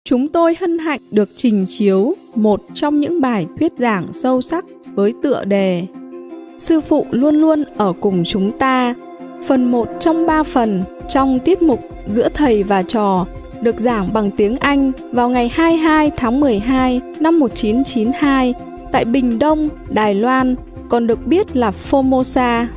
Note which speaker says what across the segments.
Speaker 1: Chúng tôi hân hạnh được trình chiếu một trong những bài thuyết giảng sâu sắc với tựa đề Sư phụ luôn luôn ở cùng chúng ta, phần 1 trong 3 phần trong tiết mục Giữa Thầy và Trò, được giảng bằng tiếng Anh vào ngày 22 tháng 12 năm 1992 tại Bình Đông, Đài Loan, còn được biết là Formosa.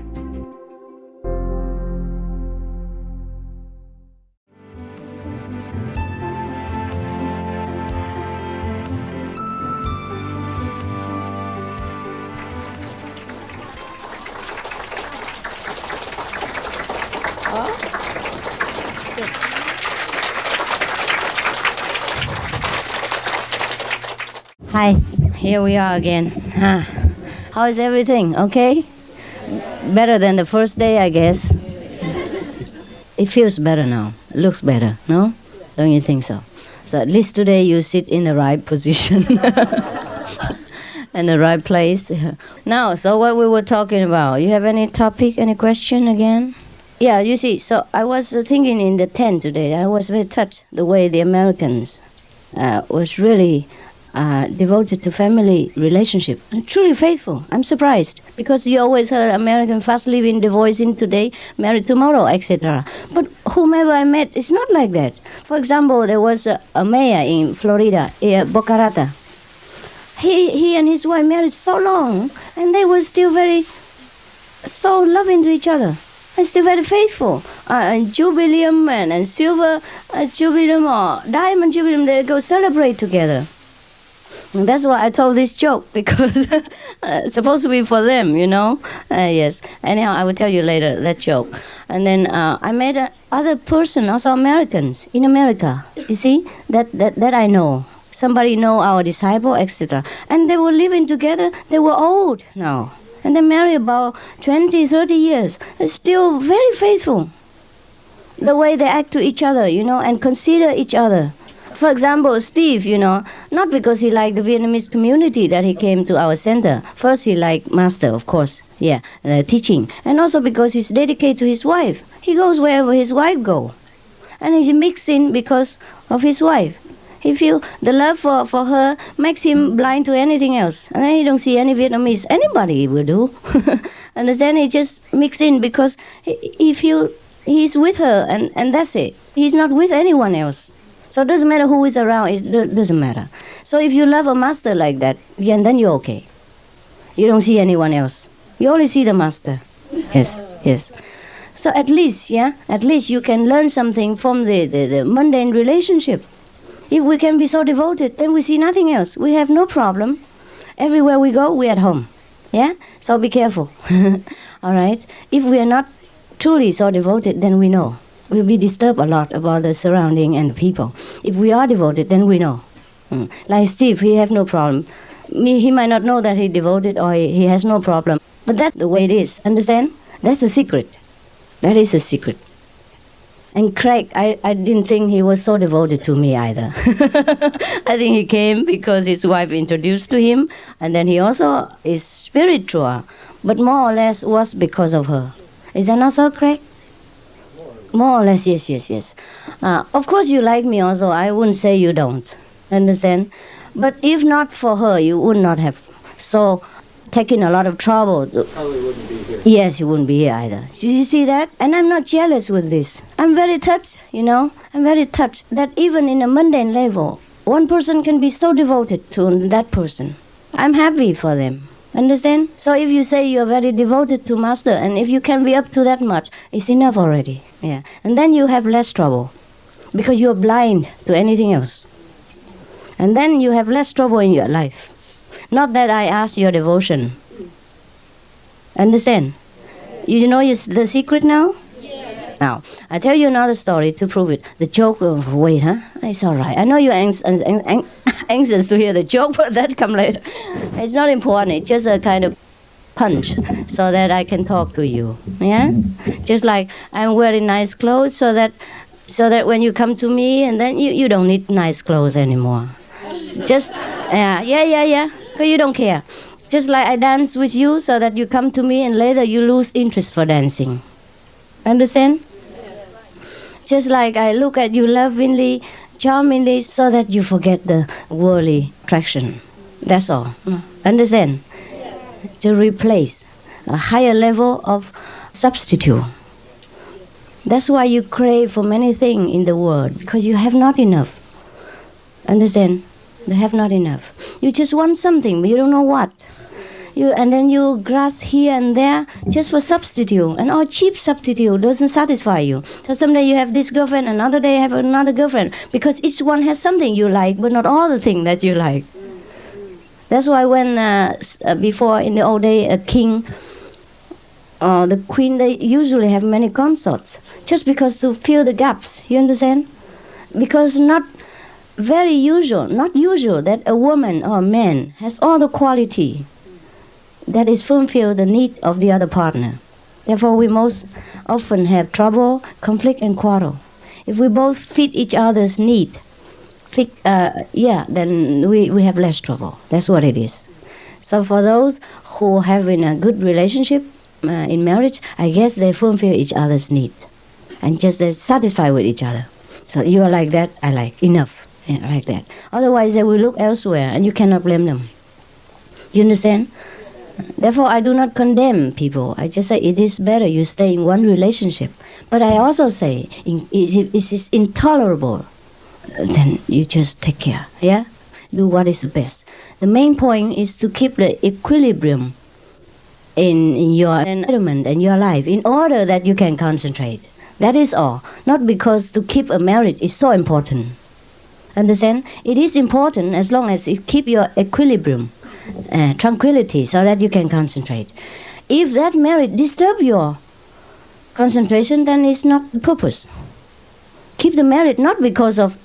Speaker 2: Hi, here we are again. How is everything? Okay? Better than the first day, I guess. It feels better now. It looks better, no? Don't you think so? So at least today you sit in the right position. In the right place. Now, so what we were talking about, you have any topic, any question again? Yeah, you see, so I was thinking in the tent today, I was very touched the way the Americans was really devoted to family relationship and truly faithful. I'm surprised because you always heard American fast living, divorcing today, married tomorrow, etc. But whomever I met, it's not like that. For example, there was a mayor in Florida, Boca Raton. He and his wife married so long, and they were still so loving to each other. And still very faithful. Jubileum and silver jubileum or diamond jubileum, they go celebrate together. And that's why I told this joke, because it's supposed to be for them, you know. Yes. Anyhow, I will tell you later that joke. And then I met other person, also Americans in America. You see, that I know. Somebody know our disciple, etc. And they were living together. They were old now. And they married about 20, 30 years. They're still very faithful. The way they act to each other, you know, and consider each other. For example, Steve, you know, not because he liked the Vietnamese community that he came to our center. First, he liked master, of course, teaching. And also because he's dedicated to his wife. He goes wherever his wife goes. And he's mixed in because of his wife. He feels the love for her makes him blind to anything else. And then he don't see any Vietnamese. Anybody will do. Understand? He just mix in because he feels he's with her and that's it. He's not with anyone else. So it doesn't matter who is around, it doesn't matter. So if you love a master like that, then you're okay. You don't see anyone else. You only see the master. Yes. So at least you can learn something from the mundane relationship. If we can be so devoted, then we see nothing else. We have no problem. Everywhere we go, we're at home. Yeah? So be careful. All right? If we are not truly so devoted, then we know. We'll be disturbed a lot about the surrounding and the people. If we are devoted, then we know. Like Steve, he have no problem. He might not know that he devoted or he has no problem. But that's the way it is. Understand? That's the secret. That is the secret. And Craig, I didn't think he was so devoted to me either. I think he came because his wife introduced to him, and then he also is spiritual, but more or less was because of her. Is that not so, Craig? More or less, yes. Of course you like me also. I wouldn't say you don't. Understand? But if not for her, you would not have taken a lot of trouble.
Speaker 3: Probably wouldn't be here.
Speaker 2: Yes, you wouldn't be here either. You see that? And I'm not jealous with this. I'm very touched, you know. I'm very touched that even in a mundane level, one person can be so devoted to that person. I'm happy for them. Understand? So if you say you're very devoted to Master, and if you can be up to that much, it's enough already. Yeah. And then you have less trouble, because you're blind to anything else. And then you have less trouble in your life. Not that I ask your devotion. Understand? You know the secret now? Yes. Now, I tell you another story to prove it. The joke, wait, huh? It's all right. I know you're anxious to hear the joke, but that come later. It's not important. It's just a kind of punch so that I can talk to you. Yeah? Just like I'm wearing nice clothes so that when you come to me, and then you don't need nice clothes anymore. Just, yeah. But you don't care. Just like I dance with you so that you come to me and later you lose interest for dancing. Understand? Just like I look at you lovingly charmingly so that you forget the worldly attraction. That's all. Understand? To replace a higher level of substitute. That's why you crave for many things in the world, because you have not enough. Understand? You have not enough. You just want something, but you don't know what. And then you grasp here and there just for substitute. And all cheap substitute doesn't satisfy you. So someday you have this girlfriend, another day you have another girlfriend. Because each one has something you like, but not all the things that you like. That's why when, before in the old day, a king or the queen, they usually have many consorts. Just because to fill the gaps. You understand? Because not usual that a woman or a man has all the quality that is fulfill the need of the other partner. Therefore, we most often have trouble, conflict, and quarrel. If we both fit each other's need, then we have less trouble. That's what it is. So for those who have in a good relationship in marriage, I guess they fulfill each other's need, and just they're satisfied with each other. So you are like that, I like enough, like that. Otherwise, they will look elsewhere, and you cannot blame them. You understand? Therefore, I do not condemn people. I just say it is better you stay in one relationship. But I also say, if it is intolerable, then you just take care, yeah? Do what is the best. The main point is to keep the equilibrium in your environment and your life in order that you can concentrate. That is all. Not because to keep a marriage is so important. Understand? It is important as long as it keep your equilibrium. Tranquility, so that you can concentrate. If that marriage disturb your concentration, then it's not the purpose. Keep the marriage not because of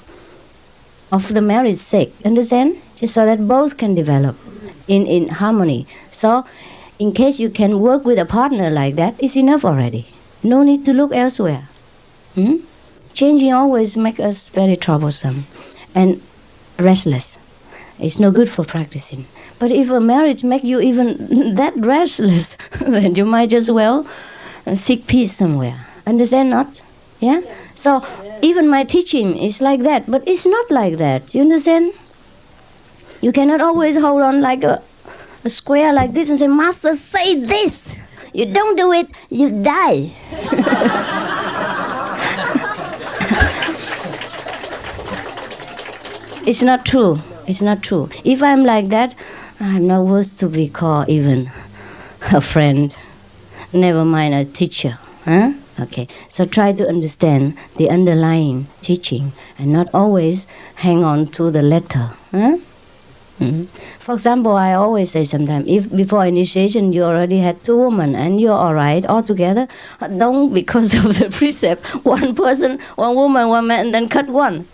Speaker 2: the marriage's sake, understand? Just so that both can develop in harmony. So, in case you can work with a partner like that, it's enough already. No need to look elsewhere. Changing always makes us very troublesome and restless. It's no good for practicing. But if a marriage makes you even that restless, then you might as well seek peace somewhere. Understand not? Yeah? So even my teaching is like that, but it's not like that. You understand? You cannot always hold on like a square like this and say, Master, say this. You don't do it, you die. It's not true. It's not true. If I'm like that, I'm not worth to be called even a friend. Never mind a teacher. Huh? Okay. So try to understand the underlying teaching and not always hang on to the letter. Huh? For example, I always say sometimes, if before initiation you already had 2 women and you're all right all together, don't because of the precept, one person, one woman, one man, and then cut one.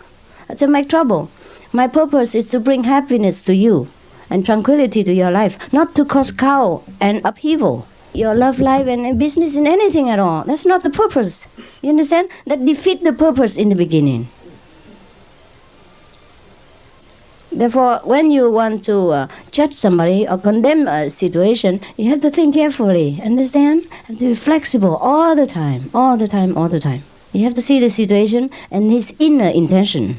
Speaker 2: That's make trouble. My purpose is to bring happiness to you and tranquility to your life, not to cause chaos and upheaval. Your love life and business in anything at all. That's not the purpose. You understand? That defeats the purpose in the beginning. Therefore, when you want to judge somebody or condemn a situation, you have to think carefully. Understand? You have to be flexible all the time, all the time, all the time. You have to see the situation and his inner intention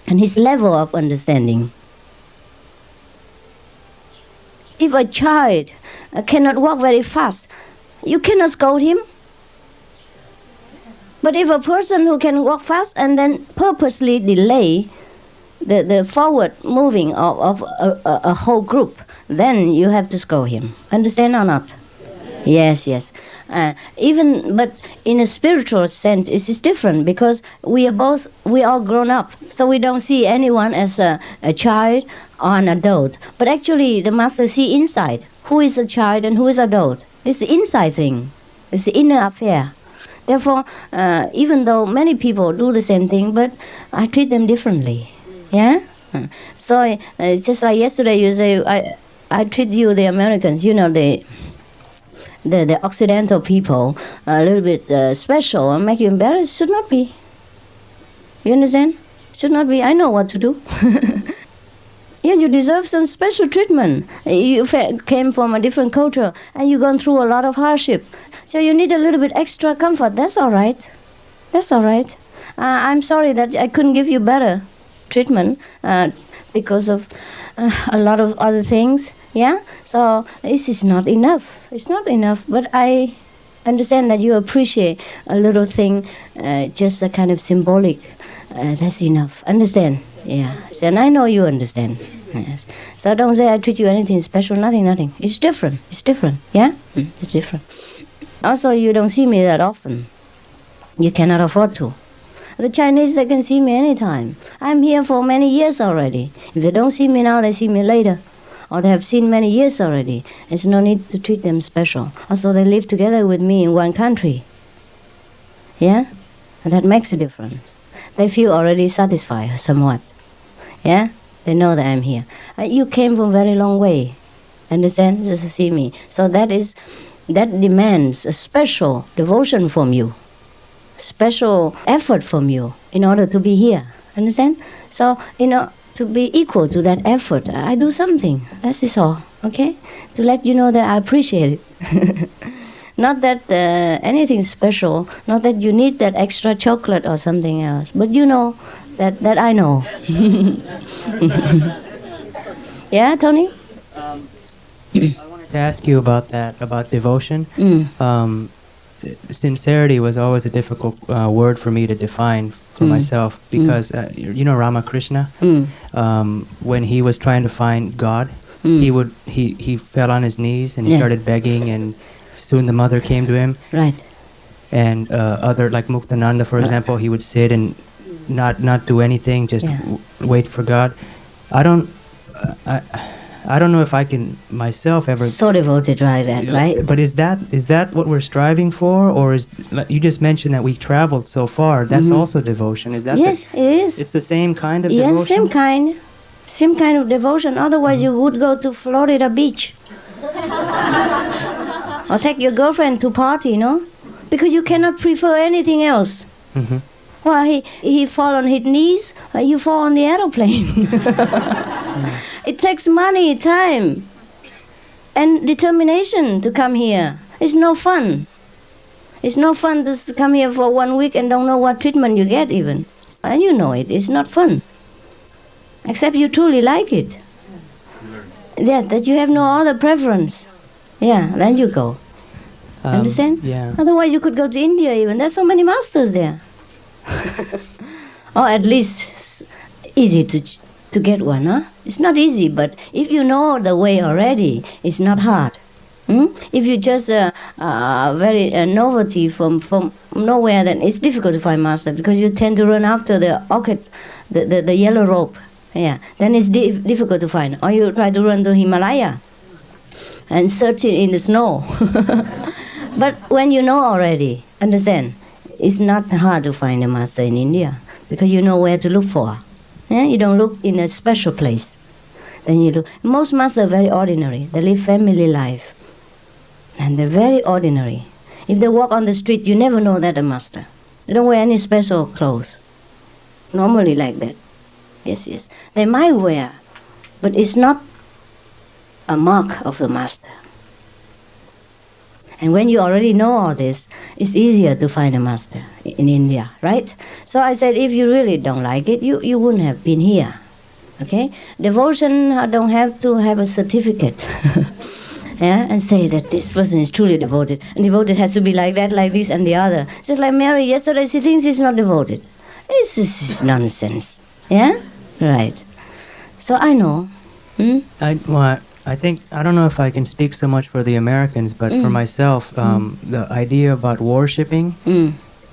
Speaker 2: and his level of understanding. If a child cannot walk very fast, you cannot scold him. But if a person who can walk fast and then purposely delay the forward moving of a whole group, then you have to scold him. Understand or not? Yes, yes. But in a spiritual sense, it is different because we all grown up. So we don't see anyone as a child or an adult. But actually, the master see inside. Who is a child and who is adult? It's the inside thing. It's the inner affair. Therefore, even though many people do the same thing, but I treat them differently. Yeah? So just like yesterday you say, I treat you, the Americans, you know, the Occidental people, a little bit special and make you embarrassed. Should not be. You understand? Should not be. I know what to do. Yeah, you deserve some special treatment. You came from a different culture and you've gone through a lot of hardship. So you need a little bit extra comfort. That's all right. That's all right. I'm sorry that I couldn't give you better. treatment because of a lot of other things. Yeah, so this is not enough. It's not enough. But I understand that you appreciate a little thing, just a kind of symbolic. That's enough. Understand? Yeah. And I know you understand. Yes. So don't say I treat you anything special. Nothing. It's different. It's different. Yeah. It's different. Also, you don't see me that often. You cannot afford to. The Chinese, they can see me anytime. I'm here for many years already. If they don't see me now, they see me later. Or they have seen many years already. There's no need to treat them special. Also, they live together with me in one country. Yeah? And that makes a difference. They feel already satisfied somewhat. Yeah? They know that I'm here. You came from a very long way. Understand? Just to see me. So that demands a special devotion from you. Special effort from you in order to be here. Understand? So, to be equal to that effort, I do something. That is all. Okay? To let you know that I appreciate it. Not that anything special, not that you need that extra chocolate or something else, but you know that I know. Yeah, Tony?
Speaker 3: I wanted to ask you about that, about devotion. Sincerity was always a difficult word for me to define for myself because, Ramakrishna, when he was trying to find God, he fell on his knees and he started begging, and soon the mother came to him.
Speaker 2: Right.
Speaker 3: And other, like Muktananda, for example, he would sit and not do anything, just wait for God. I don't know if I can myself ever.
Speaker 2: So devoted, right?
Speaker 3: But is that what we're striving for, or is, like you just mentioned that we traveled so far? That's also devotion. Is that?
Speaker 2: Yes, it is.
Speaker 3: It's the same kind of devotion.
Speaker 2: Yes, same kind of devotion. Otherwise, you would go to Florida Beach, or take your girlfriend to party, because you cannot prefer anything else. Well, he fall on his knees, you fall on the aeroplane. It takes money, time, and determination to come here. It's no fun. It's no fun to come here for 1 week and don't know what treatment you get even. And you know it. It's not fun. Except you truly like it. Yeah, that you have no other preference. Yeah, then you go. Understand?
Speaker 3: Yeah.
Speaker 2: Otherwise you could go to India even. There's so many masters there. Or at least easy to get one, huh? It's not easy, but if you know the way already, it's not hard. If you just very novelty from nowhere, then it's difficult to find master because you tend to run after the orchid, the yellow rope. Yeah, then it's difficult to find. Or you try to run to Himalaya and search it in the snow. But when you know already, understand, it's not hard to find a master in India because you know where to look for. Yeah? You don't look in a special place. Then you look. Most masters are very ordinary. They live family life. And they're very ordinary. If they walk on the street, you never know that a master. They don't wear any special clothes. Normally like that. Yes. They might wear, but it's not a mark of the master. And when you already know all this, it's easier to find a master in India, right? So I said, if you really don't like it, you wouldn't have been here. Okay? Devotion, I don't have to have a certificate. Yeah, and say that this person is truly devoted. And devoted has to be like that, like this, and the other. Just like Mary yesterday, she thinks she's not devoted. It's just nonsense. Yeah? Right. So I know.
Speaker 3: I think, I don't know if I can speak so much for the Americans, but for myself, the idea about worshipping,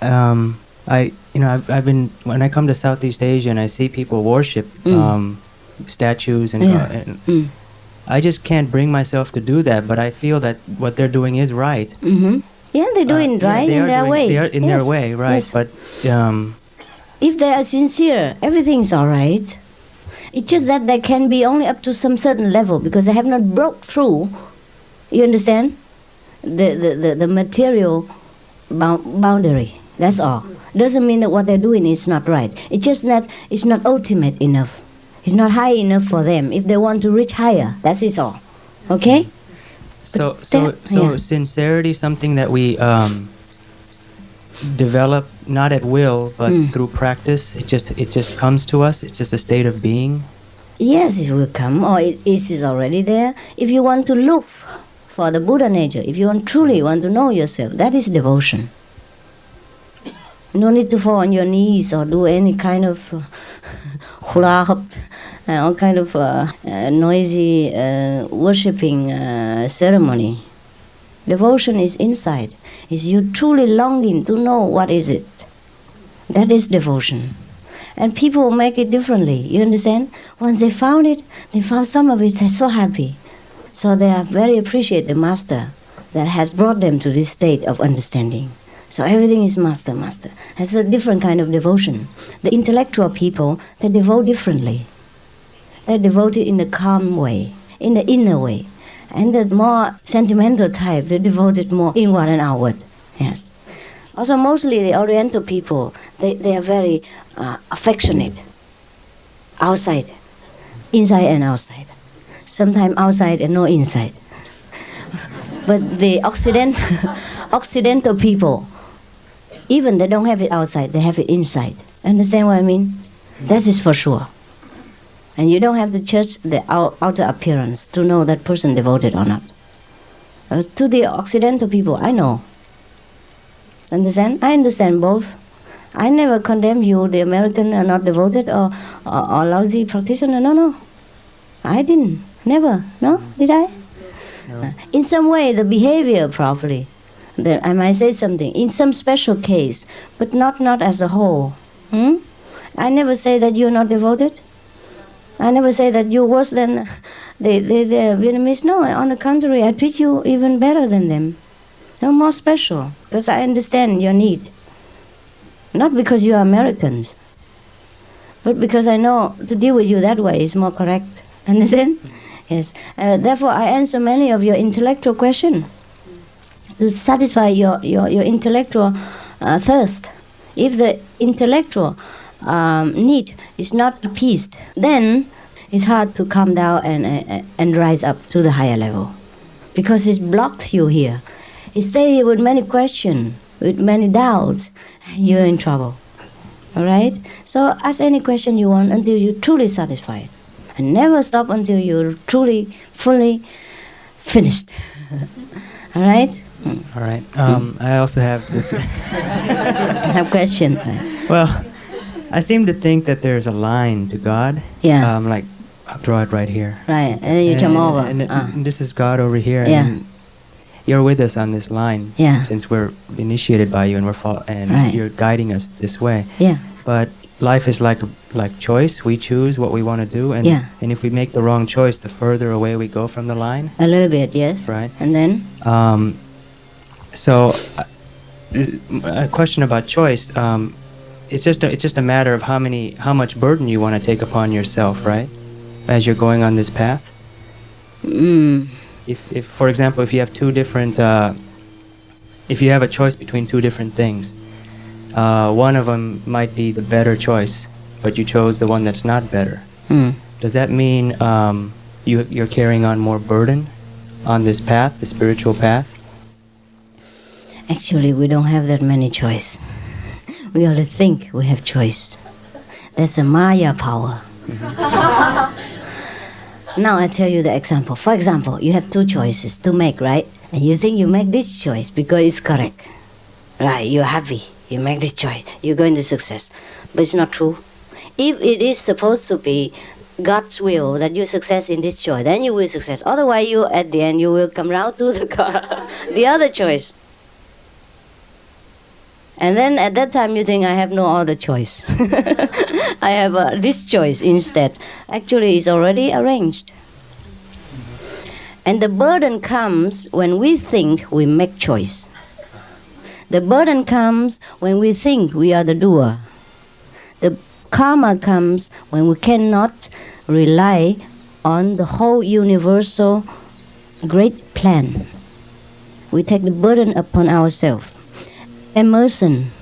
Speaker 3: I've been, when I come to Southeast Asia and I see people worship statues and I just can't bring myself to do that, but I feel that what they're doing is right.
Speaker 2: Yeah, they're doing right in their way.
Speaker 3: They are in their way, right? Yes. But
Speaker 2: if they are sincere, everything's all right. It's just that they can be only up to some certain level because they have not broke through. You understand? The material boundary. That's all. Doesn't mean that what they're doing is not right. It's just that it's not ultimate enough. It's not high enough for them. If they want to reach higher, that is all. Okay?
Speaker 3: So sincerity, something that we develop not at will, but through practice? It just comes to us. It's just a state of being.
Speaker 2: Yes, it will come, or it is already there. If you want to look for the Buddha nature, if you truly want to know yourself, that is devotion. No need to fall on your knees or do any kind of hula hoop, all kind of noisy worshipping ceremony. Devotion is inside. Is you truly longing to know what is it. That is devotion. And people make it differently, you understand? Once they found it, they found some of it, they're so happy. So they are very appreciate the master that has brought them to this state of understanding. So everything is master. That's a different kind of devotion. The intellectual people, they devote differently. They devote it in the calm way, in the inner way. And the more sentimental type, they devote it more inward and outward. Yes. Also, mostly the Oriental people, they are very affectionate. Outside, inside and outside. Sometimes outside and no inside. But the Occidental people, even they don't have it outside, they have it inside. Understand what I mean? That is for sure. And you don't have to judge the outer appearance to know that person devoted or not. To the Occidental people, I know. Understand? I understand both. I never condemn you, the American are not devoted or lousy practitioner. No. I didn't. Never. No? Did I?
Speaker 3: No.
Speaker 2: In some way, the behavior probably. I might say something. In some special case, but not as a whole. I never say that you're not devoted. I never say that you're worse than the Vietnamese. No, on the contrary, I treat you even better than them. You're more special, because I understand your need. Not because you are Americans, but because I know to deal with you that way is more correct. Understand? Yes. Therefore, I answer many of your intellectual questions to satisfy your intellectual thirst. If the intellectual need is not appeased, then it's hard to come down and rise up to the higher level, because it's blocked you here. It stays here with many questions, with many doubts. You're in trouble. All right? So ask any question you want until you're truly satisfied. And never stop until you're truly, fully finished. All right?
Speaker 3: All right. I also have this.
Speaker 2: I have question.
Speaker 3: Well, I seem to think that there's a line to God.
Speaker 2: Yeah.
Speaker 3: Like, I'll draw it right here.
Speaker 2: Right. And then you jump over.
Speaker 3: And this is God over here.
Speaker 2: Yeah.
Speaker 3: And you're with us on this line.
Speaker 2: Yeah.
Speaker 3: Since we're initiated by you and
Speaker 2: right.
Speaker 3: you're guiding us this way.
Speaker 2: Yeah.
Speaker 3: But life is like choice. We choose what we want to do, and if we make the wrong choice, the further away we go from the line.
Speaker 2: A little bit, yes.
Speaker 3: Right.
Speaker 2: And then?
Speaker 3: So, a question about choice. It's just a matter of how much burden you want to take upon yourself, right? As you're going on this path. If for example, if you have two different, if you have a choice between two different things, one of them might be the better choice, but you chose the one that's not better. Does that mean you're carrying on more burden on this path, the spiritual path?
Speaker 2: Actually, we don't have that many choice. We only think we have choice. That's a Maya power. Now I tell you the example. For example, you have two choices to make, right? And you think you make this choice because it's correct. Right, you're happy. You make this choice. You're going to success. But it's not true. If it is supposed to be God's will that you success in this choice, then you will success. Otherwise, you at the end, you will come round to the other choice. And then at that time, you think, I have no other choice. I have this choice instead. Actually, it's already arranged. And the burden comes when we think we make choice. The burden comes when we think we are the doer. The karma comes when we cannot rely on the whole universal great plan. We take the burden upon ourselves. Emerson,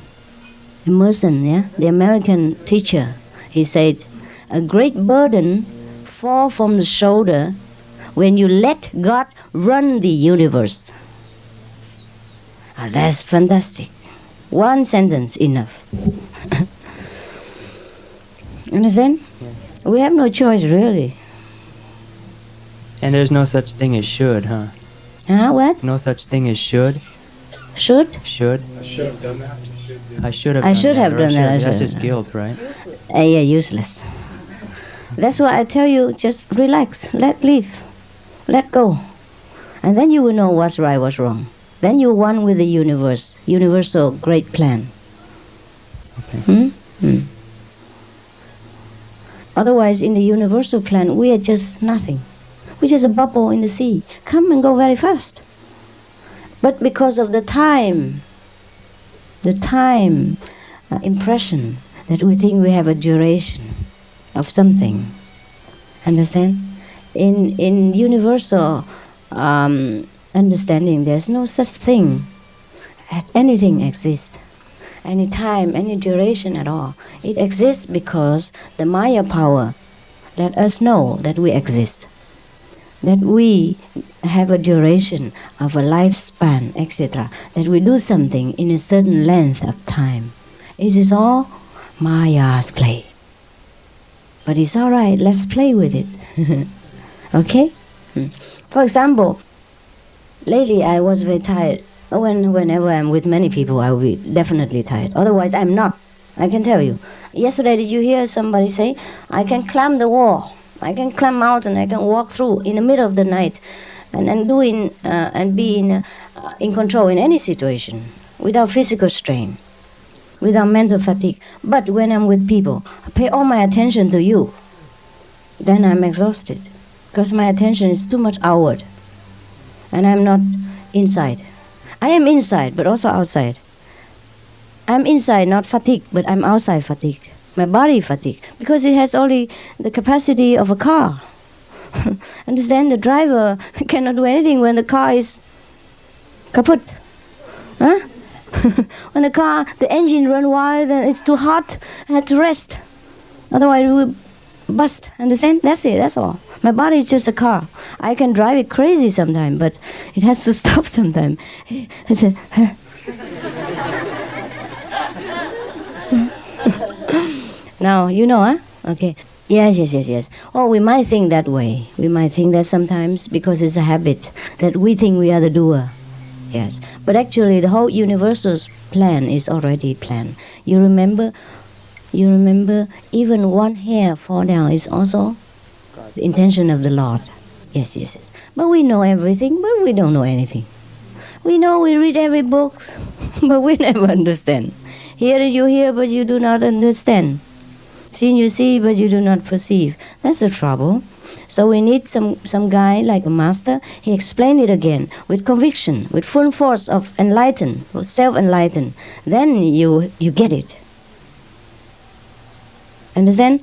Speaker 2: yeah, the American teacher, he said, a great burden falls from the shoulder when you let God run the universe. That's fantastic. One sentence enough. Understand? Yeah. We have no choice, really.
Speaker 3: And there's no such thing as should, huh?
Speaker 2: What?
Speaker 3: No such thing as should.
Speaker 2: Should?
Speaker 3: Should.
Speaker 4: I should have done that.
Speaker 3: I should have.
Speaker 2: I should have done that.
Speaker 3: That's just guilt, right?
Speaker 2: Yeah, useless. That's why I tell you, just relax, let live, let go, and then you will know what's right, what's wrong. Then you're one with the universe, universal great plan.
Speaker 3: Okay.
Speaker 2: Otherwise, in the universal plan, we are just nothing. We're just a bubble in the sea. Come and go very fast. But because of the time impression, that we think we have a duration of something. Understand? In universal understanding, there's no such thing. Anything exists. Any time, any duration at all. It exists because the Maya power let us know that we exist. That we have a duration of a lifespan, etc. That we do something in a certain length of time. It is all Maya's play. But it's all right, let's play with it. Okay? For example, lately I was very tired. Whenever I'm with many people, I will be definitely tired. Otherwise, I'm not. I can tell you. Yesterday, did you hear somebody say, I can climb the wall, I can climb mountain, I can walk through in the middle of the night and be in control in any situation without physical strain, without mental fatigue. But when I'm with people, I pay all my attention to you. Then I'm exhausted because my attention is too much outward and I'm not inside. I am inside, but also outside. I'm inside, not fatigued, but I'm outside fatigued. My body fatigued, because it has only the capacity of a car. Understand? The driver cannot do anything when the car is kaput. Huh? When the engine run wild and it's too hot, I have to rest. Otherwise it will bust. Understand? That's it, that's all. My body is just a car. I can drive it crazy sometimes, but it has to stop sometimes. Now, you know, huh? Okay. Yes. Oh, we might think that way. We might think that sometimes because it's a habit that we think we are the doer. Yes. But actually, the whole universal's plan is already planned. You remember even one hair fall down is also the intention of the Lord. Yes. But we know everything, but we don't know anything. We know we read every book, but we never understand. Hear you hear, but you do not understand. See you see, but you do not perceive. That's the trouble. So we need some guy like a master. He explained it again with conviction, with full force of enlighten, or self-enlighten. Then you get it. Understand?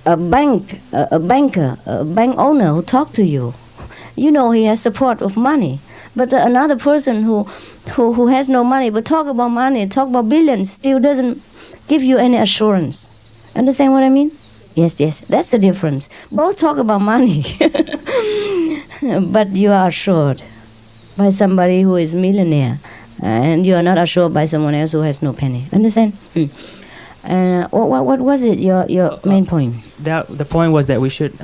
Speaker 2: A banker, a bank owner who talk to you, you know he has support of money. But another person who has no money but talk about money, talk about billions, still doesn't give you any assurance. Understand what I mean? Yes, that's the difference. Both talk about money, but you are assured by somebody who is millionaire, and you are not assured by someone else who has no penny. Understand? What was it? Your main point?
Speaker 3: The point was that we should.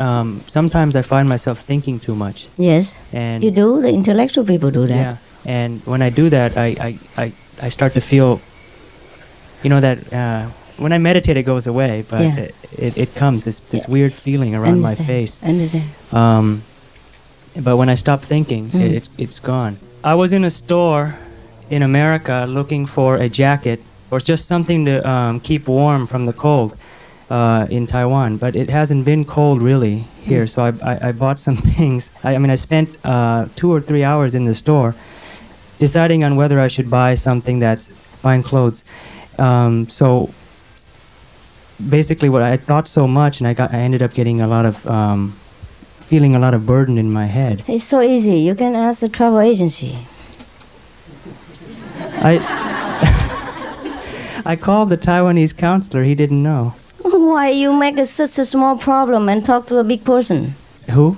Speaker 3: Sometimes I find myself thinking too much.
Speaker 2: Yes,
Speaker 3: and
Speaker 2: you do. The intellectual people do that.
Speaker 3: Yeah, and when I do that, I start to feel. You know that when I meditate, it goes away, but
Speaker 2: yeah.
Speaker 3: it comes this weird feeling around my face.
Speaker 2: Understand.
Speaker 3: But when I stop thinking, it's gone. I was in a store in America looking for a jacket or just something to keep warm from the cold in Taiwan, but it hasn't been cold really here. So I bought some things. I spent 2 or 3 hours in the store deciding on whether I should buy something that's buying clothes. So basically, what I thought so much, and I ended up getting a lot of feeling a lot of burden in my head.
Speaker 2: It's so easy. You can ask the travel agency.
Speaker 3: I called the Taiwanese counselor. He didn't know.
Speaker 2: Why you make such a small problem and talk to a big person?
Speaker 3: Who?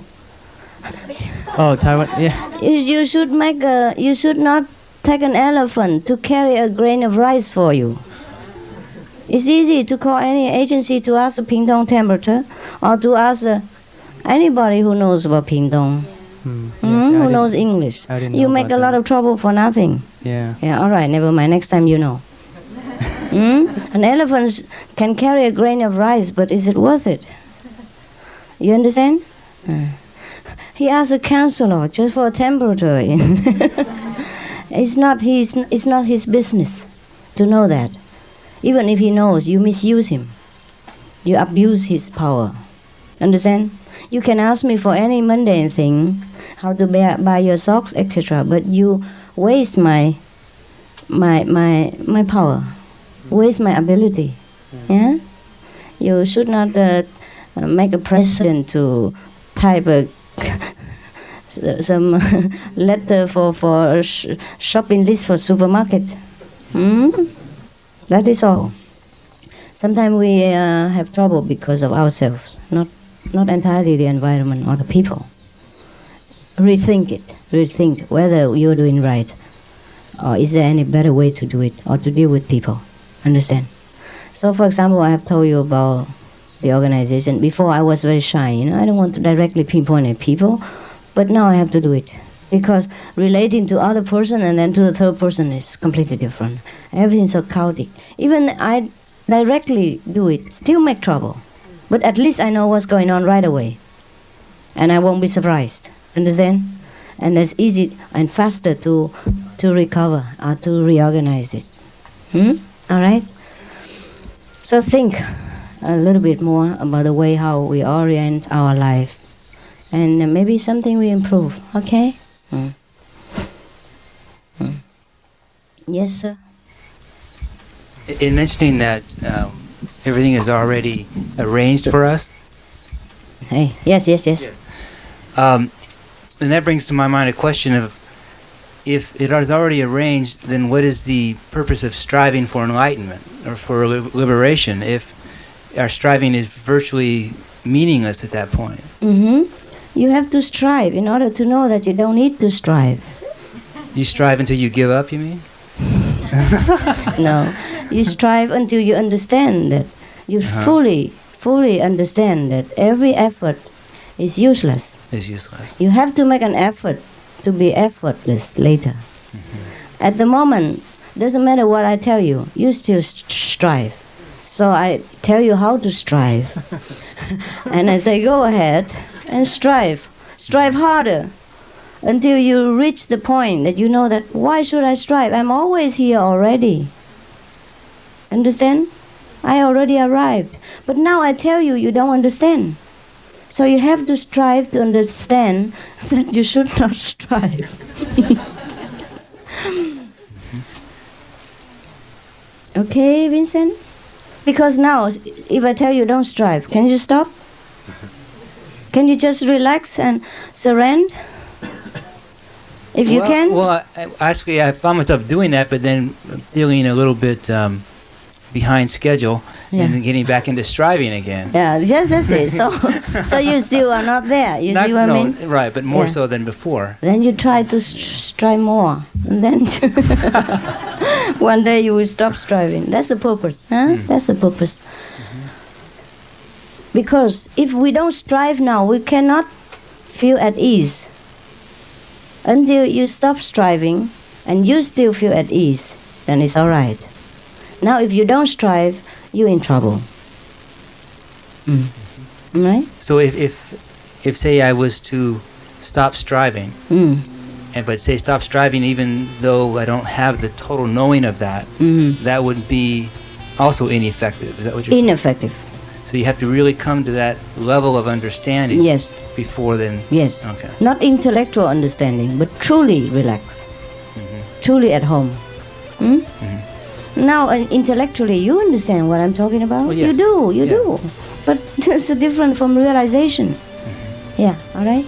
Speaker 3: Oh, Taiwan. Yeah.
Speaker 2: You should not take an elephant to carry a grain of rice for you. It's easy to call any agency to ask the Pingdong temperature, or to ask anybody who knows about Pingdong, who knows English. You make a lot of trouble for nothing.
Speaker 3: Yeah.
Speaker 2: Yeah, all right, never mind. Next time you know. An elephant can carry a grain of rice, but is it worth it? You understand? He asked a counselor just for a temperature. It's not his business to know that. Even if he knows, you misuse him. You abuse his power. Understand? You can ask me for any mundane thing, how to buy your socks, etc. But you waste my power, waste my ability. Yeah? You should not make a precedent to type some letter for a shopping list for supermarket. That is all. Sometimes we have trouble because of ourselves, not entirely the environment or the people. Rethink it. Rethink whether you're doing right, or is there any better way to do it, or to deal with people. Understand? So, for example, I have told you about the organization. Before, I was very shy. I don't want to directly pinpoint at people, but now I have to do it. Because relating to other person and then to the third person is completely different. Everything's so chaotic. Even I directly do it, still make trouble. But at least I know what's going on right away. And I won't be surprised. Understand? And it's easy and faster to recover or to reorganize it. All right? So think a little bit more about the way how we orient our life. And maybe something we improve. Okay? Yes, sir.
Speaker 4: In mentioning that everything is already arranged for us.
Speaker 2: Hey, yes.
Speaker 4: And that brings to my mind a question of, if it is already arranged, then what is the purpose of striving for enlightenment or for liberation if our striving is virtually meaningless at that point?
Speaker 2: You have to strive in order to know that you don't need to strive.
Speaker 4: You strive until you give up, you mean?
Speaker 2: No, you strive until you understand that. You fully understand that every effort is useless.
Speaker 4: It's useless.
Speaker 2: You have to make an effort to be effortless later. At the moment, doesn't matter what I tell you, you still strive. So I tell you how to strive. And I say, go ahead and strive. Strive harder until you reach the point that you know that, why should I strive? I'm always here already. Understand? I already arrived. But now I tell you, you don't understand. So you have to strive to understand that you should not strive. Okay, Vincent? Because now, if I tell you don't strive, can you stop? Can you just relax and surrender? If you can?
Speaker 4: Well, actually, I found myself doing that, but then feeling a little bit behind schedule, and then getting back into striving again.
Speaker 2: Yeah, yes, that's it. So you still are not there. You see what I mean?
Speaker 4: Right, but more so than before.
Speaker 2: Then you try to strive more, and then one day you will stop striving. That's the purpose, huh? That's the purpose. Because if we don't strive now, we cannot feel at ease. Until you stop striving and you still feel at ease, then it's all right. Now if you don't strive, you're in trouble. Right?
Speaker 4: So if say I was to stop striving, but say stop striving even though I don't have the total knowing of that, that would be also ineffective. Is that what you're saying?
Speaker 2: Ineffective.
Speaker 4: So you have to really come to that level of understanding.
Speaker 2: Yes.
Speaker 4: Before then.
Speaker 2: Yes.
Speaker 4: Okay.
Speaker 2: Not intellectual understanding, but truly relaxed. Truly at home. Now, intellectually, you understand what I'm talking about?
Speaker 4: Oh, yes.
Speaker 2: You do. But it's different from realization. Yeah, all right?